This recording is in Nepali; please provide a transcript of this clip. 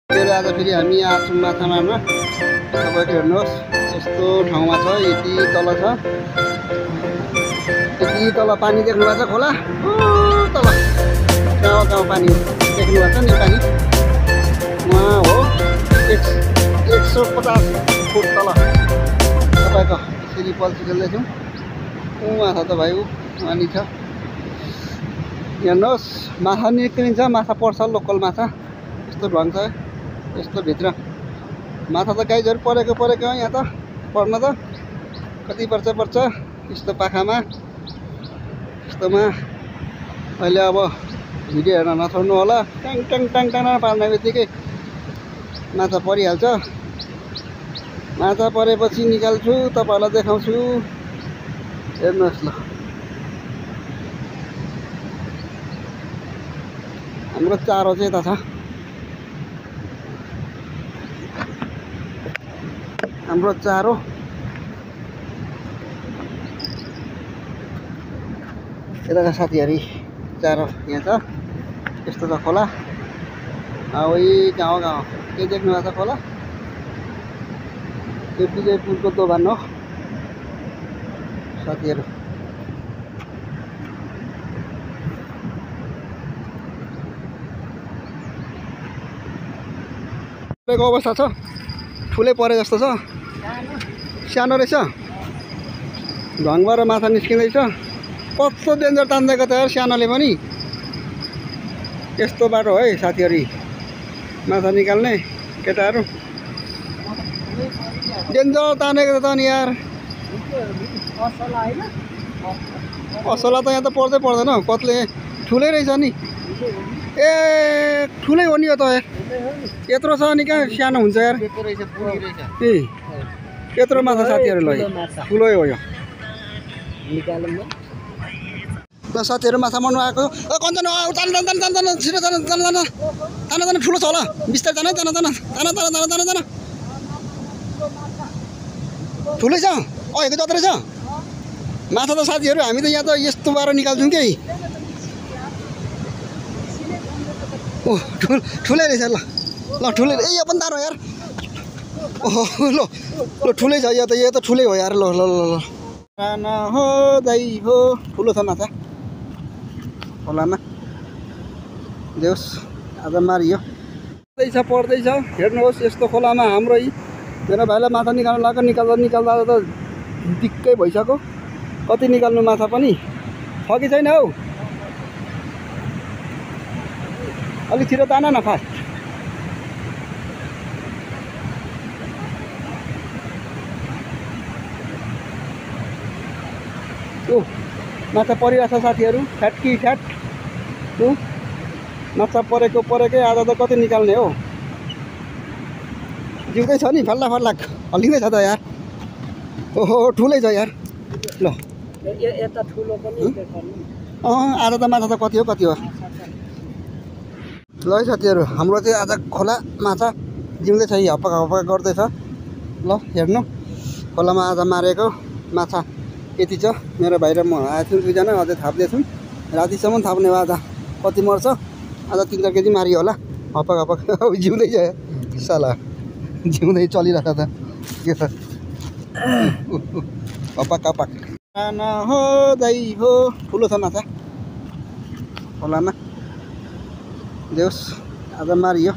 आज फेरि हामी आएको छौँ माछा मार्न। तपाईँको हेर्नुहोस् यस्तो ठाउँमा छ, यति तल छ, यति तल पानी देख्नु भएको छ खोला तल गाउँ गाउँ पानी देख्नु भएको छ नि पानी उहाँ हो 150 फुट तल तपाईँको यसरी पल्सी खेल्दैछौँ। उहाँ छ त भाइ उहाँ छ हेर्नुहोस् माछा निस्किन्छ, माछा पर्छ, लोकल माछा यस्तो ढङ्ग छ। यस्तो भित्र माछा त गाइजहरू परेको यहाँ त पर्न त कति पर्छ यस्तो पाखामा यस्तोमा। अहिले अब भिडियो हेर्न नछोड्नु होला, ट्याङ ट्याङ ट्याङ ट्याङ पार्ने बित्तिकै माछा परिहाल्छ। माछा परेपछि निकाल्छु, तपाईँहरूलाई देखाउँछु। हेर्नुहोस् ल हाम्रो चारो चाहिँ यता छ, हाम्रो चारो यताका साथीहरू चारो यहाँ छ। यस्तो छ खोला, वही गाउँ गाउँ के देख्नु भएको छ खोला, यो विजयपुरको दोभान हो साथीहरू। अवस्था छ, ठुलै परे जस्तो छ, सानो रहेछ, ढङ्गबाट माछा निस्किँदैछ। कस्तो डेन्जर तान्देको त यार सानोले पनि। यस्तो बाटो है साथीहरू माछा निकाल्ने केटाहरू, डेन्जर तानेको त नि यार। असला त यहाँ त पर्दै पर्दैन, कत्ले ठुलै रहेछ नि। ए ठुलै हो नि यो त यार, यत्रो छ नि कहाँ सानो हुन्छ यार। ए यत्रो माछा साथीहरू ल ठुलै हो यो। ल साथीहरू माछा मार्नु आएको कञ्चन छिटो जान ठुलो छ होला, बिस्तारै जान ठुलै छ अहिलेको जत्रै छ माछा त साथीहरू। हामी त यहाँ त यस्तो बाह्र निकाल्छौँ कि ओ ठुलै रहेछ। ल ठुलै, ए यो पनि तारो यार। ओहो ल ठुलै छ यो त ठुलै हो यार। ल ल ल ल हो दाइ हो, ठुलो छ माछा खोलामा। देउस आज मारियो, पर्दैछ हेर्नुहोस्। यस्तो खोलामा हाम्रो मेरो भाइलाई माछा निकाल्नु लाग्यो, निकाल्दा त दिक्कै भइसक्यो। कति निकाल्नु माछा पनि छ कि छैन हौ, अलिक छिटो तान न फास्ट। माछा परिरहेछ साथीहरू, फ्याटकी फ्याट। माछा परेकै आज त कति निकाल्ने हो। जिउँदै छ नि फल्ला हल्लिँदैछ त यार। ओहो ठुलै छ यार। ल यता ठुलो पनि आज त माछा त कति हो ल है साथीहरू। हाम्रो चाहिँ आज खोला माछा जिउँदै छ, हप्पा गर्दैछ। ल हेर्नु खोलामा आज मारेको माछा यति छ। मेरो भाइ र म आएको थियौँ दुईजना, अझै थाप्दैछौँ, रातिसम्म थाप्ने भयो। आज कति मर्छ, आज 3-4 केजी मारियो होला। हप्पा जिउँदै छ साला, जिउँदै चलिरहेको त के छ। हप्पा हो दाइ हो, ठुलो छ माछा खोलामा। देउस आज मारियो।